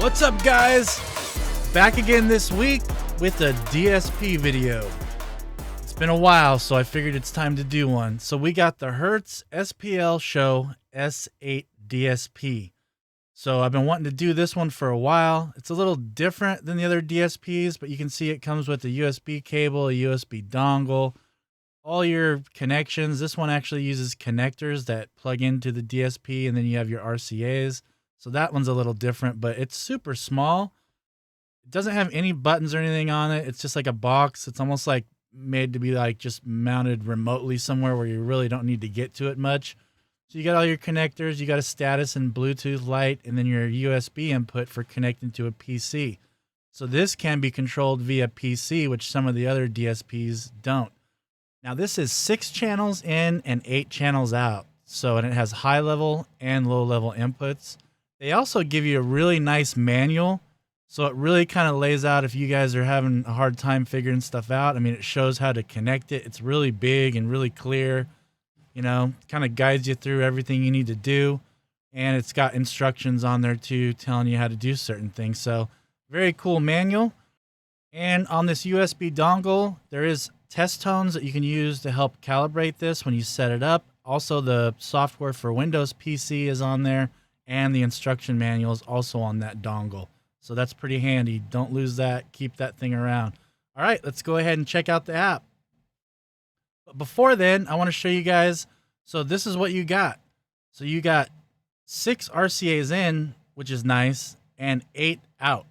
What's up, guys? Back again this week with a DSP video. It's been a while, so I figured it's time to do one. So we got the Hertz SPL Show S8 DSP. So I've been wanting to do this one for a while. It's a little different than the other DSPs, but you can see it comes with a USB cable, a USB dongle, all your connections. This one actually uses connectors that plug into the DSP, and then you have your RCAs. So that one's a little different, but it's super small. It doesn't have any buttons or anything on it. It's just like a box. It's almost like made to be like just mounted remotely somewhere where you really don't need to get to it much. So you got all your connectors, you got a status and Bluetooth light, and then your USB input for connecting to a PC. So this can be controlled via PC, which some of the other DSPs don't. Now this is 6 channels in and 8 channels out. So, and it has high level and low level inputs. They also give you a really nice manual. So it really kind of lays out if you guys are having a hard time figuring stuff out. I mean, it shows how to connect it. It's really big and really clear. You know, kind of guides you through everything you need to do. And it's got instructions on there too, telling you how to do certain things. So very cool manual. And on this USB dongle, there is test tones that you can use to help calibrate this when you set it up. Also, the software for Windows PC is on there, and the instruction manual is also on that dongle. So that's pretty handy. Don't lose that. Keep that thing around. All right, let's go ahead and check out the app. But before then, I want to show you guys. So this is what you got. So you got 6 RCAs in, which is nice, and 8 out.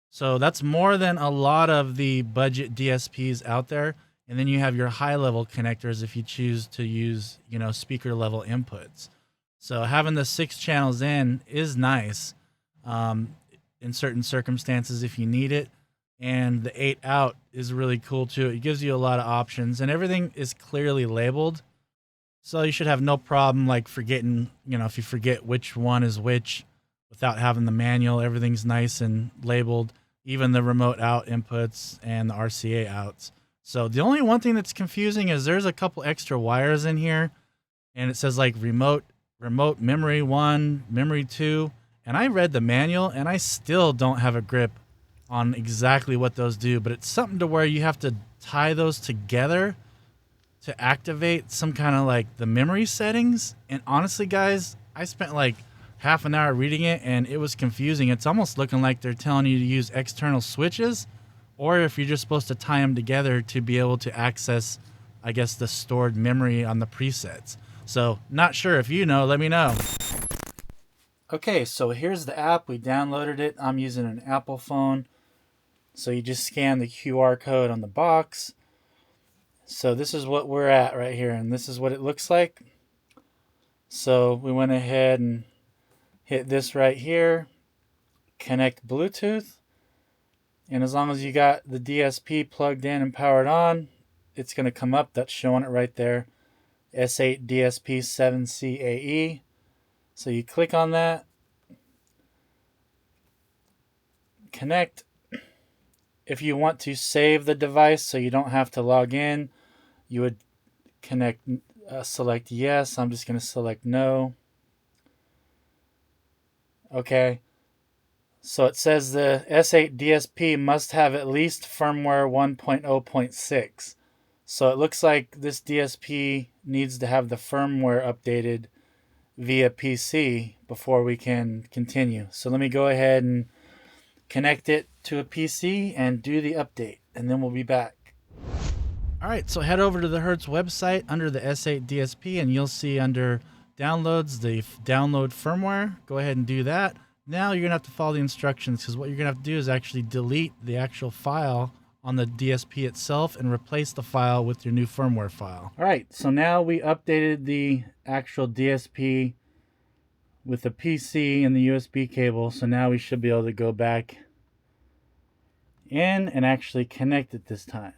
So that's more than a lot of the budget DSPs out there. And then you have your high level connectors if you choose to use, you know, speaker level inputs. So having the 6 channels in is nice in certain circumstances if you need it. And the 8 out is really cool too. It gives you a lot of options, and everything is clearly labeled. So you should have no problem like forgetting, you know, if you forget which one is which without having the manual. Everything's nice and labeled, even the remote out inputs and the RCA outs. So the only one thing that's confusing is there's a couple extra wires in here, and it says like remote memory 1, memory 2. And I read the manual, and I still don't have a grip on exactly what those do, but it's something to where you have to tie those together to activate some kind of like the memory settings. And honestly, guys, I spent like half an hour reading it, and it was confusing. It's almost looking like they're telling you to use external switches, or if you're just supposed to tie them together to be able to access, I guess, the stored memory on the presets. So not sure. If you know, let me know. Okay, so here's the app. We downloaded it. I'm using an Apple phone. So you just scan the QR code on the box. So this is what we're at right here, and this is what it looks like. So we went ahead and hit this right here, connect Bluetooth. And as long as you got the DSP plugged in and powered on, it's going to come up. That's showing it right there. S8 DSP 7CAE. So you click on that, connect. If you want to save the device so you don't have to log in, you would select yes. I'm just going to select no. Okay. So it says the S8 DSP must have at least firmware 1.0.6. So it looks like this DSP needs to have the firmware updated via PC before we can continue. So let me go ahead and connect it to a PC and do the update, and then we'll be back. All right, so head over to the Hertz website under the S8 DSP, and you'll see under downloads the download firmware. Go ahead and do that. Now you're going to have to follow the instructions, because what you're going to have to do is actually delete the actual file on the DSP itself and replace the file with your new firmware file. All right, so now we updated the actual DSP with the PC and the USB cable, so now we should be able to go back in and actually connect it this time.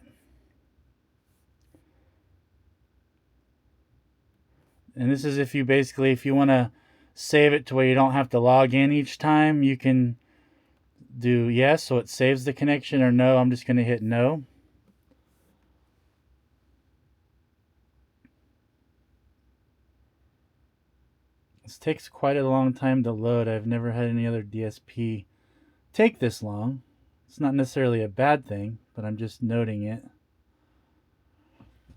And this is if you want to save it to where you don't have to log in each time, you can do yes, so it saves the connection, or no, I'm just going to hit no. This takes quite a long time to load. I've never had any other DSP take this long. It's not necessarily a bad thing, but I'm just noting it.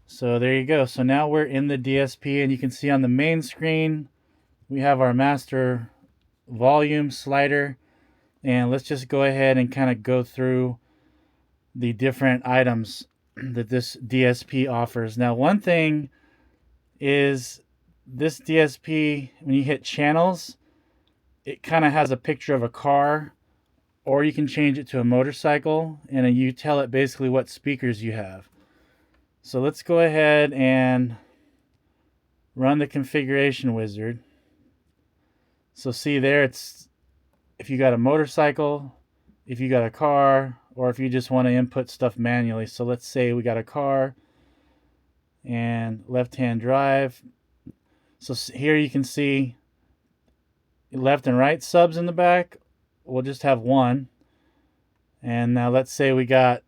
So there you go. So now we're in the DSP, and you can see on the main screen we have our master volume slider. And let's just go ahead and kind of go through the different items that this DSP offers. Now, one thing is this DSP, when you hit channels, it kind of has a picture of a car, or you can change it to a motorcycle, and you tell it basically what speakers you have. So let's go ahead and run the configuration wizard. So see there, it's if you got a motorcycle, if you got a car, or if you just want to input stuff manually. So let's say we got a car and left-hand drive. So here you can see left and right subs in the back. We'll just have one. And now let's say we got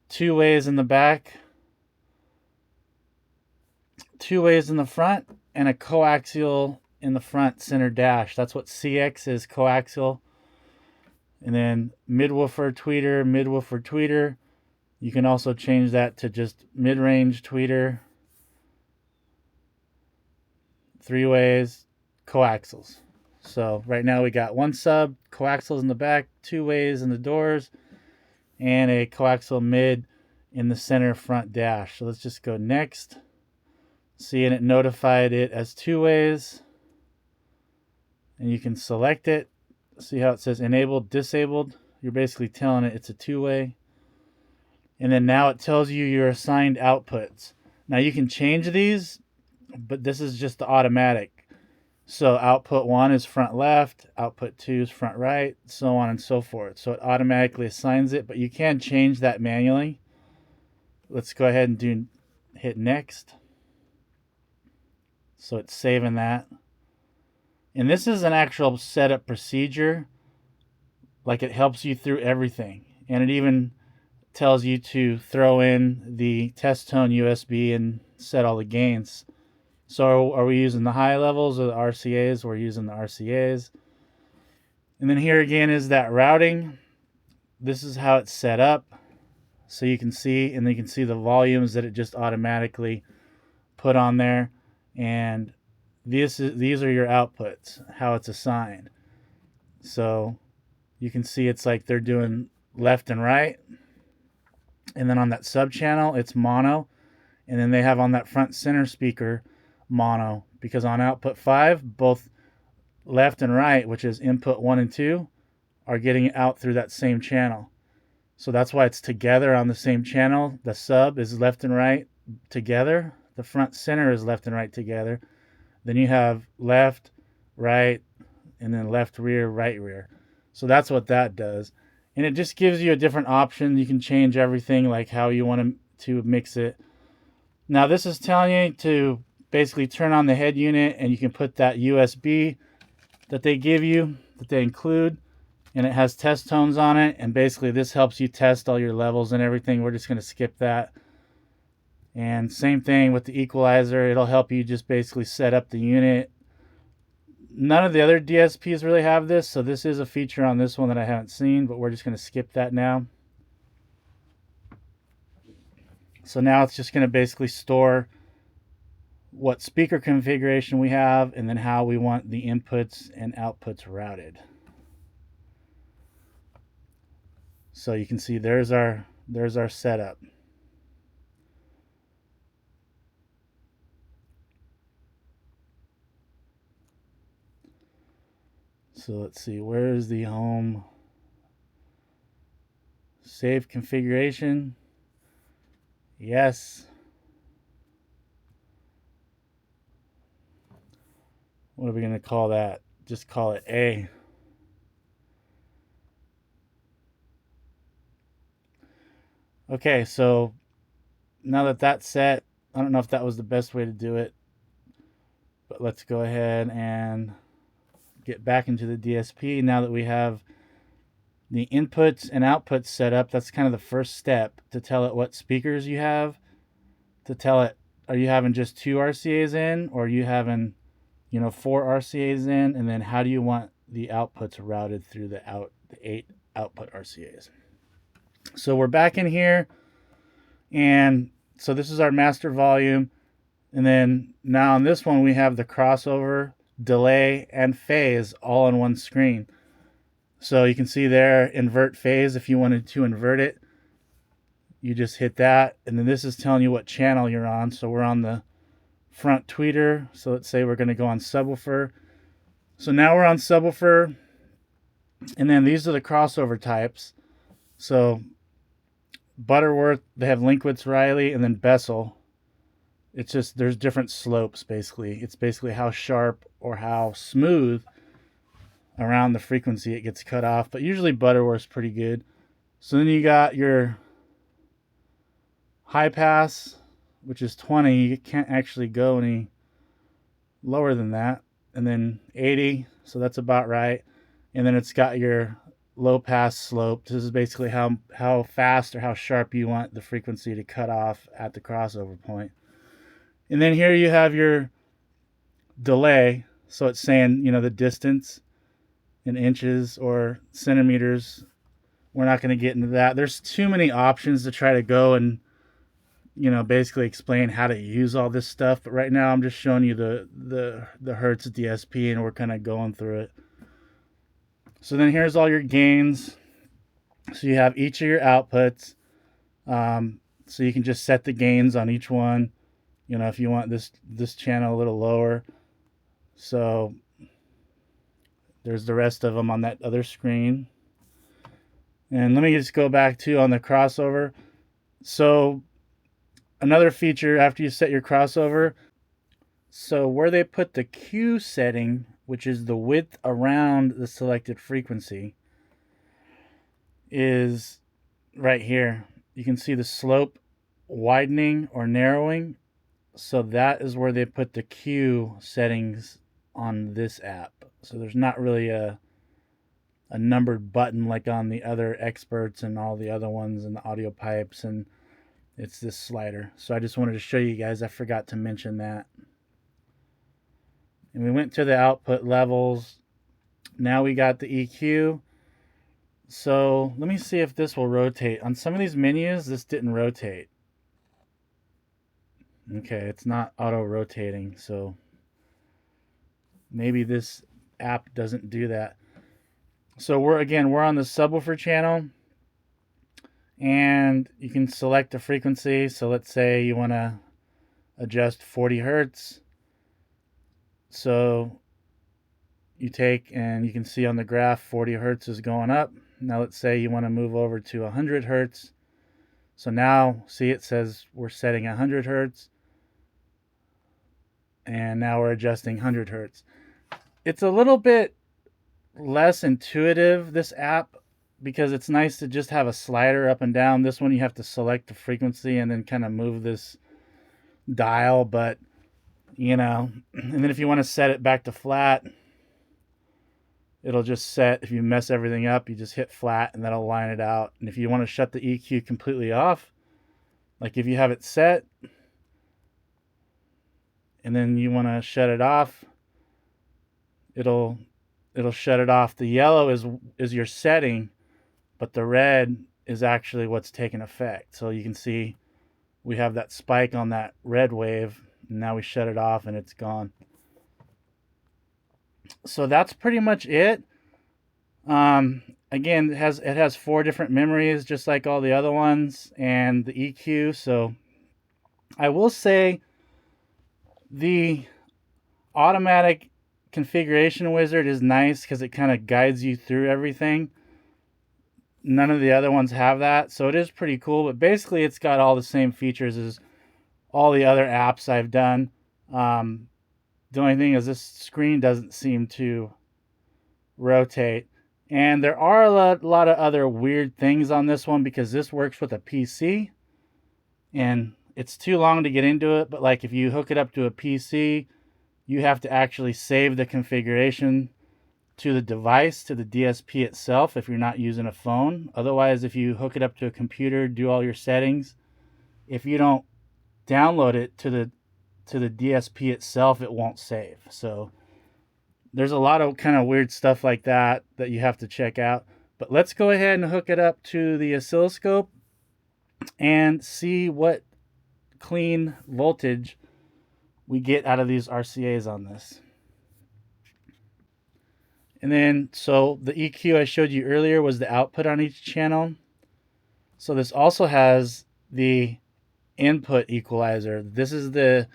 two ways in the back, two ways in the front, and a coaxial in the front center dash. That's what CX is, coaxial. And then mid-woofer tweeter. You can also change that to just mid-range tweeter. Three ways, coaxials. So right now we got one sub, coaxials in the back, two ways in the doors, and a coaxial mid in the center front dash. So let's just go next. See, and it notified it as two ways. And you can select it. See how it says enabled, disabled? You're basically telling it it's a two-way. And then now it tells you your assigned outputs. Now you can change these, but this is just the automatic. So output 1 is front left, output 2 is front right, so on and so forth. So it automatically assigns it, but you can change that manually. Let's go ahead and hit next. So it's saving that. And this is an actual setup procedure. Like, it helps you through everything. And it even tells you to throw in the test tone USB and set all the gains. So are we using the high levels or the RCAs? We're using the RCAs. And then here again is that routing. This is how it's set up. So you can see, and you can see the volumes that it just automatically put on there. And these are your outputs, how it's assigned. So you can see it's like they're doing left and right. And then on that sub channel, it's mono. And then they have on that front center speaker mono, because on output 5, both left and right, which is input 1 and 2, are getting out through that same channel. So that's why it's together on the same channel. The sub is left and right together. The front center is left and right together. Then you have left, right, and then left rear, right rear. So that's what that does. And it just gives you a different option. You can change everything like how you want to mix it. Now this is telling you to basically turn on the head unit, and you can put that USB that they give you, that they include, and it has test tones on it. And basically this helps you test all your levels and everything. We're just going to skip that. And same thing with the equalizer. It'll help you just basically set up the unit. None of the other DSPs really have this, so this is a feature on this one that I haven't seen, but we're just going to skip that now. So now it's just going to basically store what speaker configuration we have, and then how we want the inputs and outputs routed. So you can see there's our setup. So let's see, where is the home? Save configuration. Yes. What are we going to call that? Just call it A. Okay, so now that that's set, I don't know if that was the best way to do it, but let's go ahead and get back into the DSP. Now that we have the inputs and outputs set up, that's kind of the first step to tell it what speakers you have, to tell it, are you having just 2 RCAs in, or are you having 4 RCAs in, and then how do you want the outputs routed through the 8 output RCAs. So we're back in here, and so this is our master volume. And then now on this one, we have the crossover, delay, and phase all on one screen. So you can see there, invert phase. If you wanted to invert it, you just hit that. And then this is telling you what channel you're on. So we're on the front tweeter. So let's say we're going to go on subwoofer. So now we're on subwoofer. And then these are the crossover types. So Butterworth, they have Linkwitz Riley, and then Bessel. It's just, there's different slopes basically. It's basically how sharp or how smooth around the frequency it gets cut off. But usually Butterworth's pretty good. So then you got your high pass, which is 20. You can't actually go any lower than that. And then 80, so that's about right. And then it's got your low pass slope. This is basically how fast or how sharp you want the frequency to cut off at the crossover point. And then here you have your delay. So it's saying, the distance in inches or centimeters. We're not going to get into that. There's too many options to try to go and, basically explain how to use all this stuff. But right now I'm just showing you the Hertz DSP, and we're kind of going through it. So then here's all your gains. So you have each of your outputs. So you can just set the gains on each one. If you want this channel a little lower. So there's the rest of them on that other screen. And let me just go back to on the crossover. So another feature after you set your crossover. So where they put the Q setting, which is the width around the selected frequency, is right here. You can see the slope widening or narrowing. So that is where they put the Q settings on this app. So there's not really a numbered button like on the other experts and all the other ones and the audio pipes, and it's this slider. So I just wanted to show you guys. I forgot to mention that. And we went to the output levels. Now we got the EQ. So let me see if this will rotate. On some of these menus, this didn't rotate. Okay, it's not auto-rotating, so maybe this app doesn't do that. So we're on the subwoofer channel, and you can select a frequency. So let's say you want to adjust 40 hertz. So you take, and you can see on the graph 40 hertz is going up. Now let's say you want to move over to 100 hertz. So now see, it says we're setting 100 hertz. And now we're adjusting 100 hertz. It's a little bit less intuitive, this app, because it's nice to just have a slider up and down. This one you have to select the frequency and then kind of move this dial. But, and then if you want to set it back to flat, it'll just set. If you mess everything up, you just hit flat and that'll line it out. And if you want to shut the EQ completely off, like if you have it set, and then you want to shut it off, it'll shut it off. The yellow is your setting, but the red is actually what's taking effect. So you can see we have that spike on that red wave, and now we shut it off and it's gone. So that's pretty much it. Again, it has 4 different memories, just like all the other ones, and the EQ. So I will say, the automatic configuration wizard is nice because it kind of guides you through everything. None of the other ones have that, so it is pretty cool. But basically, it's got all the same features as all the other apps I've done. The only thing is this screen doesn't seem to rotate. And there are a lot of other weird things on this one, because this works with a PC. And it's too long to get into it, but like if you hook it up to a PC, you have to actually save the configuration to the device, to the DSP itself, if you're not using a phone. Otherwise, if you hook it up to a computer, do all your settings, if you don't download it to the DSP itself, it won't save. So there's a lot of kind of weird stuff like that you have to check out. But let's go ahead and hook it up to the oscilloscope and see what clean voltage we get out of these RCAs on this. And then, so the EQ I showed you earlier was the output on each channel. So this also has the input equalizer. This is the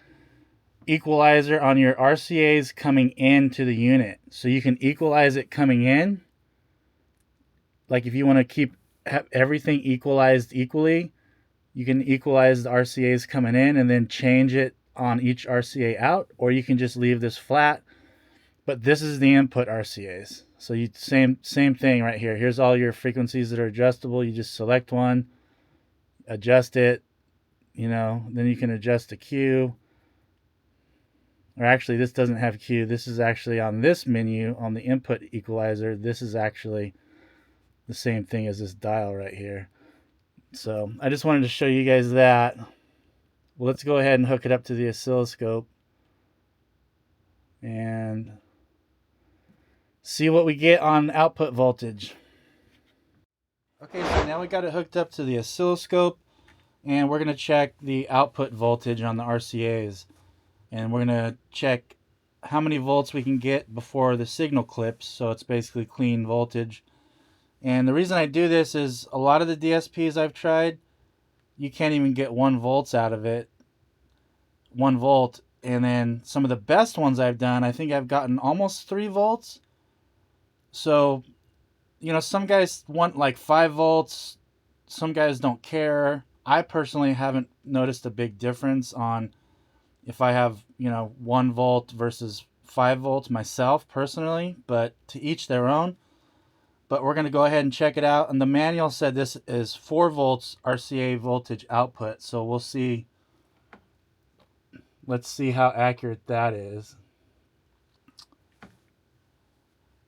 equalizer on your RCAs coming into the unit. So you can equalize it coming in. Like if you want to have everything equalized equally, you can equalize the RCAs coming in and then change it on each RCA out, or you can just leave this flat. But this is the input RCAs. So you same thing right here. Here's all your frequencies that are adjustable. You just select one, adjust it, then you can adjust the Q. Or actually, this doesn't have Q. This is actually on this menu on the input equalizer. This is actually the same thing as this dial right here. So I just wanted to show you guys that. Well, let's go ahead and hook it up to the oscilloscope and see what we get on output voltage. Okay, so now we got it hooked up to the oscilloscope, and we're going to check the output voltage on the RCAs. And we're going to check how many volts we can get before the signal clips, so it's basically clean voltage. And the reason I do this is a lot of the DSPs I've tried, you can't even get 1 volt out of it. 1 volt. And then some of the best ones I've done, I think I've gotten almost 3 volts. So, some guys want like 5 volts. Some guys don't care. I personally haven't noticed a big difference on if I have, 1 volt versus 5 volts myself personally, but to each their own. But we're going to go ahead and check it out. And the manual said this is 4 volts RCA voltage output. So we'll see. Let's see how accurate that is.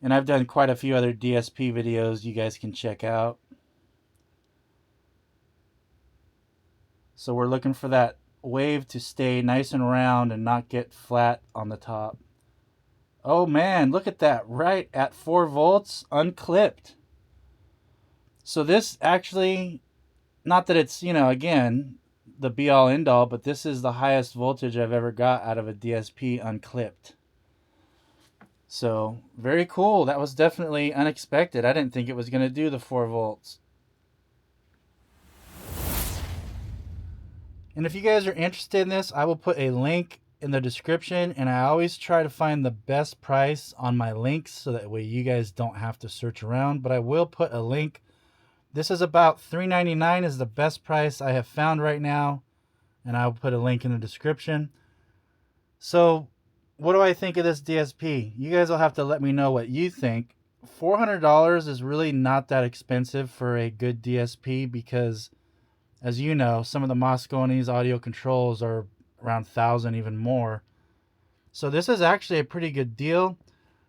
And I've done quite a few other DSP videos you guys can check out. So we're looking for that wave to stay nice and round and not get flat on the top. Oh man, look at that, right at 4 volts, unclipped. So this actually, not that it's, again, the be all end all, but this is the highest voltage I've ever got out of a DSP unclipped. So very cool. That was definitely unexpected. I didn't think it was going to do the 4 volts. And if you guys are interested in this, I will put a link in the description, and I always try to find the best price on my links so that way you guys don't have to search around, but I will put a link. This is about $3.99 is the best price I have found right now, and I'll put a link in the description. So what do I think of this DSP? You guys will have to let me know what you think. $400 is really not that expensive for a good DSP because, as you know, some of the Moscone's audio controls are around 1,000, even more. So this is actually a pretty good deal.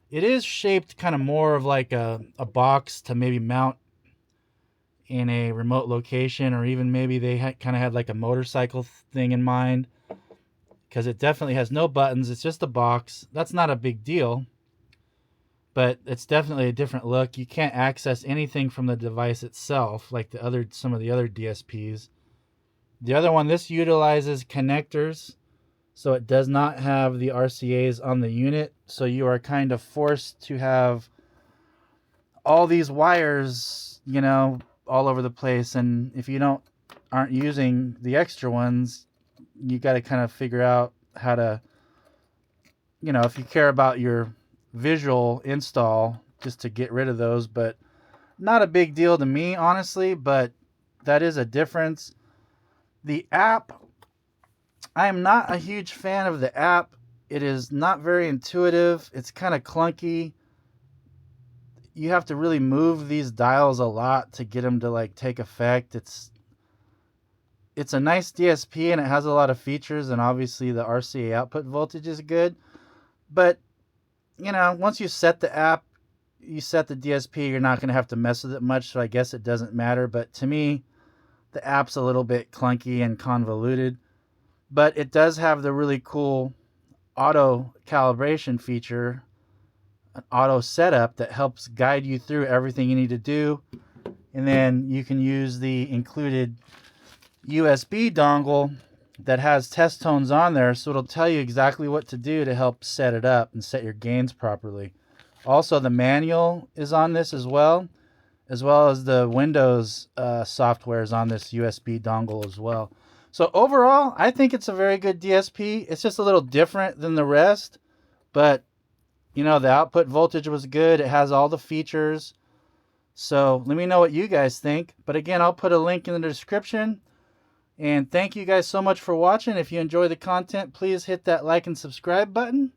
It is shaped kind of more of like a box to maybe mount in a remote location, or even maybe they kind of had like a motorcycle thing in mind, because it definitely has no buttons. It's just a box. That's not a big deal, but it's definitely a different look. You can't access anything from the device itself like some of the other DSPs. The other one, this utilizes connectors, so it does not have the RCAs on the unit. So you are kind of forced to have all these wires, all over the place. And if you aren't using the extra ones, you got to kind of figure out how to, if you care about your visual install, just to get rid of those. But not a big deal to me, honestly, but that is a difference. The app, I am not a huge fan of the app. It is not very intuitive. It's kind of clunky. You have to really move these dials a lot to get them to like take effect. It's a nice DSP and it has a lot of features, and obviously the RCA output voltage is good. But, once you set the app, you set the DSP, you're not going to have to mess with it much, so I guess it doesn't matter. But to me, the app's a little bit clunky and convoluted, but it does have the really cool auto calibration feature. an auto setup that helps guide you through everything you need to do. And then you can use the included USB dongle that has test tones on there, so it'll tell you exactly what to do to help set it up and set your gains properly. Also, the manual is on this as well as the Windows software is on this USB dongle as well. So overall, I think it's a very good DSP. It's just a little different than the rest, but you know, the output voltage was good. It has all the features. So let me know what you guys think. But again, I'll put a link in the description. And thank you guys so much for watching. If you enjoy the content, please hit that like and subscribe button.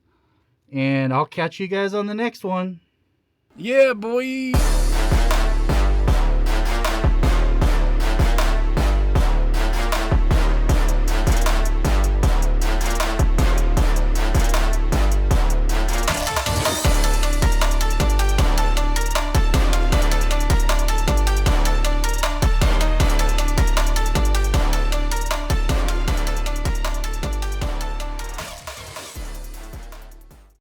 And I'll catch you guys on the next one. Yeah, boy.